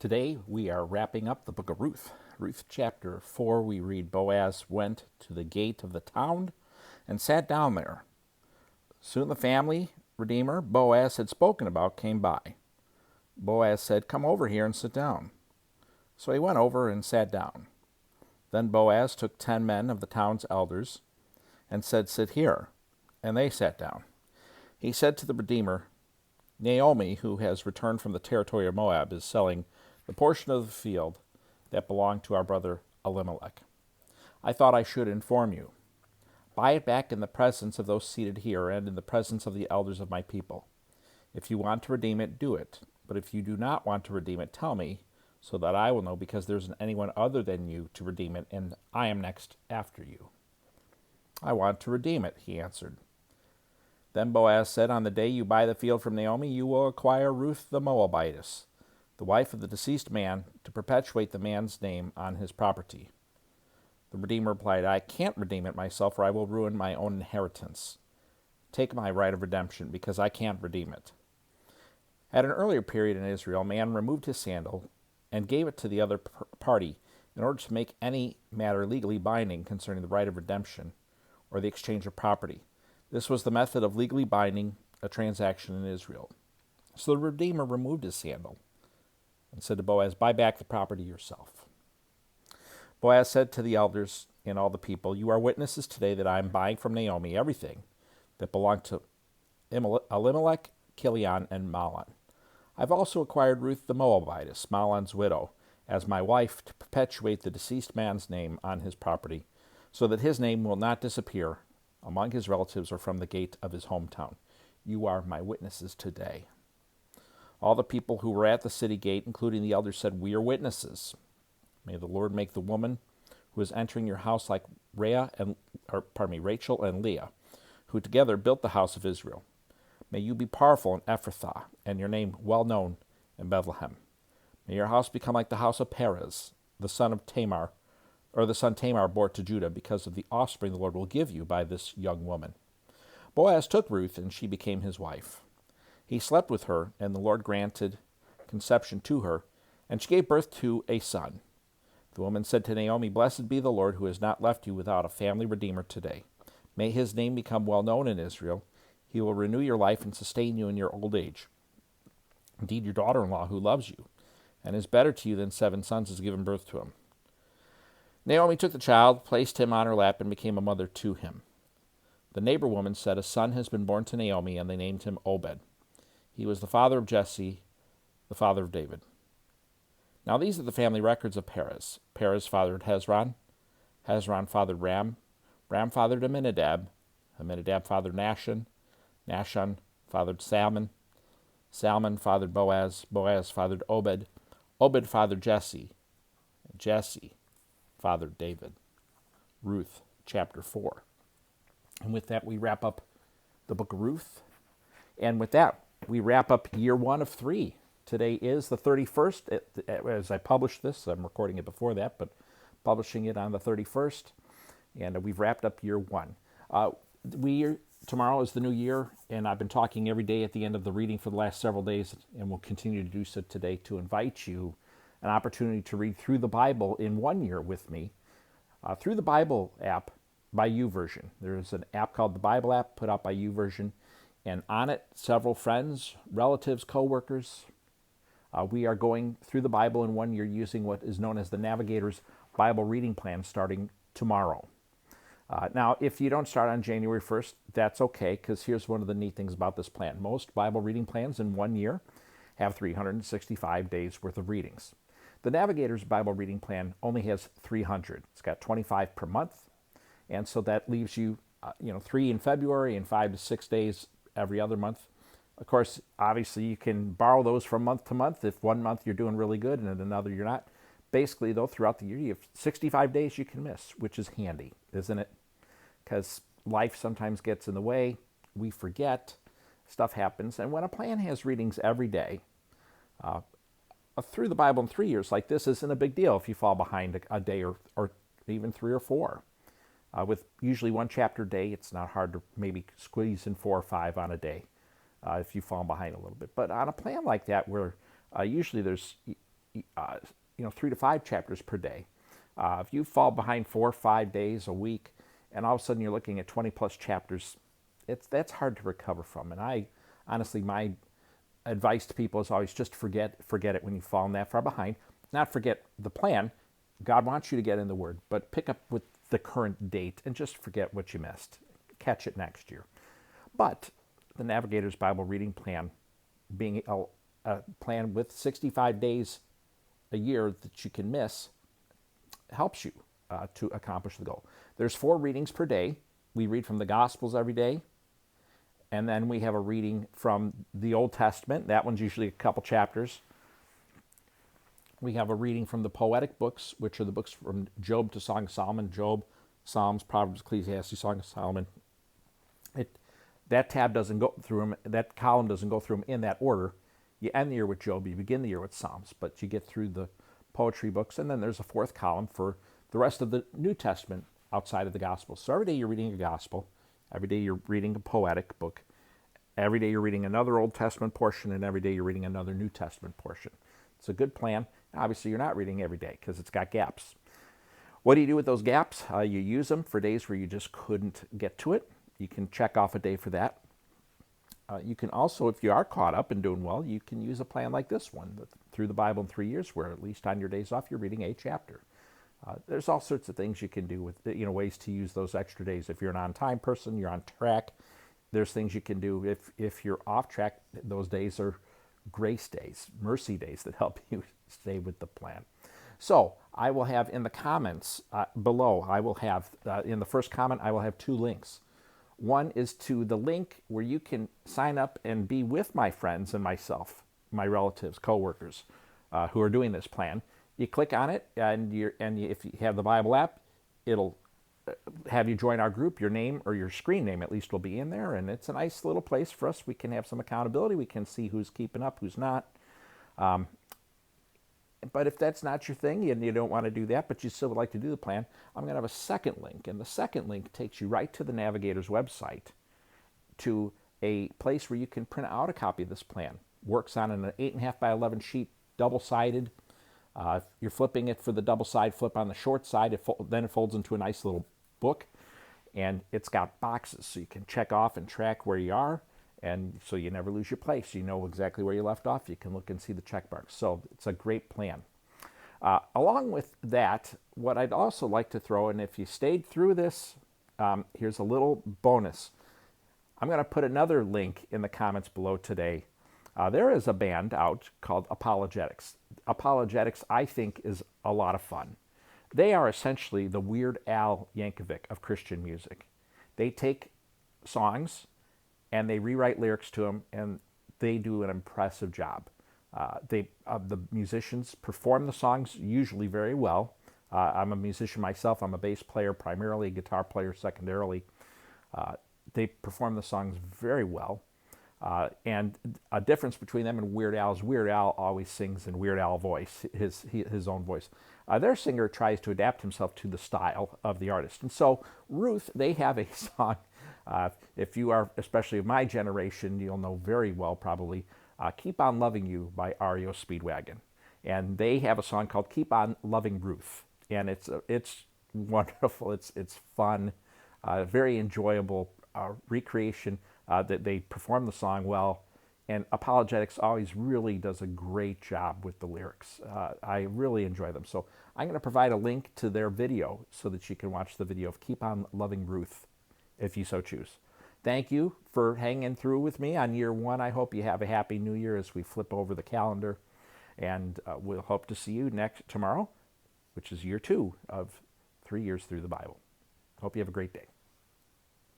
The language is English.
Today we are wrapping up the book of Ruth. Ruth chapter 4, we read, Boaz went to the gate of the town and sat down there. Soon the family redeemer Boaz had spoken about came by. Boaz said, "Come over here and sit down." So he went over and sat down. Then Boaz took 10 men of the town's elders and said, "Sit here." And they sat down. He said to the redeemer, "Naomi, who has returned from the territory of Moab, is selling the portion of the field that belonged to our brother Elimelech. I thought I should inform you. Buy it back in the presence of those seated here and in the presence of the elders of my people. If you want to redeem it, do it. But if you do not want to redeem it, tell me, so that I will know, because there isn't anyone other than you to redeem it, and I am next after you." "I want to redeem it," he answered. Then Boaz said, "On the day you buy the field from Naomi, you will acquire Ruth the Moabitess, the wife of the deceased man, to perpetuate the man's name on his property." The redeemer replied, "I can't redeem it myself, or I will ruin my own inheritance. Take my right of redemption, because I can't redeem it." At an earlier period in Israel, a man removed his sandal and gave it to the other party in order to make any matter legally binding concerning the right of redemption or the exchange of property. This was the method of legally binding a transaction in Israel. So the redeemer removed his sandal and said to Boaz, "Buy back the property yourself." Boaz said to the elders and all the people, "You are witnesses today that I am buying from Naomi everything that belonged to Elimelech, Kilion, and Mahlon. I've also acquired Ruth the Moabitess, Mahlon's widow, as my wife to perpetuate the deceased man's name on his property, so that his name will not disappear among his relatives or from the gate of his hometown. You are my witnesses today." All the people who were at the city gate, including the elders, said, "We are witnesses. May the Lord make the woman who is entering your house like Rachel and Leah, who together built the house of Israel. May you be powerful in Ephrathah, and your name well known in Bethlehem. May your house become like the house of Perez, the son Tamar bore to Judah, because of the offspring the Lord will give you by this young woman." Boaz took Ruth, and she became his wife. He slept with her, and the Lord granted conception to her, and she gave birth to a son. The woman said to Naomi, "Blessed be the Lord, who has not left you without a family redeemer today. May his name become well known in Israel. He will renew your life and sustain you in your old age. Indeed, your daughter-in-law, who loves you and is better to you than 7 sons, has given birth to him." Naomi took the child, placed him on her lap, and became a mother to him. The neighbor woman said, "A son has been born to Naomi," and they named him Obed. He was the father of Jesse, the father of David. Now these are the family records of Perez. Perez fathered Hezron. Hezron fathered Ram. Ram fathered Amminadab. Amminadab fathered Nahshon. Nahshon fathered Salmon. Salmon fathered Boaz. Boaz fathered Obed. Obed fathered Jesse. Jesse fathered David. Ruth chapter 4. And with that, we wrap up the book of Ruth. And with that, we wrap up year 1 of 3. Today is the 31st. As I publish this, I'm recording it before that, but publishing it on the 31st. And we've wrapped up year 1. Tomorrow is the new year, and I've been talking every day at the end of the reading for the last several days, and will continue to do so today to invite you an opportunity to read through the Bible in 1 year with me through the Bible app by YouVersion. There's an app called the Bible app put out by YouVersion, and on it, several friends, relatives, co-workers, we are going through the Bible in 1 year using what is known as the Navigator's Bible Reading Plan starting tomorrow. Now, if you don't start on January 1st, that's okay, because here's one of the neat things about this plan. Most Bible reading plans in 1 year have 365 days worth of readings. The Navigator's Bible Reading Plan only has 300. It's got 25 per month, and so that leaves you, 3 in February and 5 to 6 days every other month. Of course, obviously, you can borrow those from month to month. If 1 month you're doing really good and in another you're not. Basically, though, throughout the year, you have 65 days you can miss, which is handy, isn't it? Because life sometimes gets in the way. We forget. Stuff happens. And when a plan has readings every day, through the Bible in 3 years like this isn't a big deal if you fall behind a day or even 3 or 4. With usually 1 chapter a day, it's not hard to maybe squeeze in 4 or 5 on a day if you fall behind a little bit. But on a plan like that, where usually there's uh, 3 to 5 chapters per day. If you fall behind 4 or 5 days a week, and all of a sudden you're looking at 20 plus chapters, that's hard to recover from. And I honestly, my advice to people is always just forget it when you've fallen that far behind. Not forget the plan. God wants you to get in the Word, but pick up with the current date and just forget what you missed. Catch it next year. But the Navigator's Bible Reading Plan, being a plan with 65 days a year that you can miss, helps you to accomplish the goal. There's 4 readings per day. We read from the Gospels every day, and then we have a reading from the Old Testament. That one's usually a couple chapters. We have a reading from the poetic books, which are the books from Job to Song of Solomon, Job, Psalms, Proverbs, Ecclesiastes, Song of Solomon. That tab doesn't go through them, that column doesn't go through them in that order. You end the year with Job, you begin the year with Psalms, but you get through the poetry books, and then there's a 4th column for the rest of the New Testament outside of the Gospels. So every day you're reading a Gospel, every day you're reading a poetic book, every day you're reading another Old Testament portion, and every day you're reading another New Testament portion. It's a good plan. Obviously, you're not reading every day because it's got gaps. What do you do with those gaps? You use them for days where you just couldn't get to it. You can check off a day for that. You can also, if you are caught up and doing well, you can use a plan like this one, Through the Bible in 3 Years, where at least on your days off, you're reading a chapter. There's all sorts of things you can do with, ways to use those extra days. If you're an on-time person, you're on track, there's things you can do. If you're off track, those days are grace days, mercy days that help you stay with the plan. So I will have in the comments below, I will have, in the first comment, I will have 2 links. One is to the link where you can sign up and be with my friends and myself, my relatives, coworkers, who are doing this plan. You click on it, and if you have the Bible app, it'll have you join our group. Your name, or your screen name at least, will be in there, and it's a nice little place for us. We can have some accountability. We can see who's keeping up, who's not. But if that's not your thing and you don't want to do that, but you still would like to do the plan, I'm going to have a second link. And the second link takes you right to the Navigator's website, to a place where you can print out a copy of this plan. Works on an 8.5 by 11 sheet, double-sided. If you're flipping it for the double side, flip on the short side. Then it folds into a nice little book. And it's got boxes, so you can check off and track where you are. And so you never lose your place. You know exactly where you left off. You can look and see the check marks. So it's a great plan. Along with that, what I'd also like to throw, and if you stayed through this, here's a little bonus. I'm going to put another link in the comments below today. There is a band out called Apologetics. Apologetics, I think, is a lot of fun. They are essentially the Weird Al Yankovic of Christian music. They take songs and they rewrite lyrics to them, and they do an impressive job. The musicians perform the songs usually very well. I'm a musician myself. I'm a bass player primarily, guitar player secondarily. They perform the songs very well. And a difference between them and Weird Al is Weird Al always sings in Weird Al voice, his own voice. Their singer tries to adapt himself to the style of the artist. And so Ruth, they have a song. If you are, especially of my generation, you'll know very well probably, Keep On Loving You by REO Speedwagon. And they have a song called Keep On Loving Ruth. And it's wonderful, it's fun, very enjoyable recreation. That they perform the song well. And Apologetics always really does a great job with the lyrics. I really enjoy them. So I'm going to provide a link to their video so that you can watch the video of Keep On Loving Ruth, if you so choose. Thank you for hanging through with me on year 1. I hope you have a happy new year as we flip over the calendar. And we'll hope to see you tomorrow, which is year 2 of 3 years through the Bible. Hope you have a great day.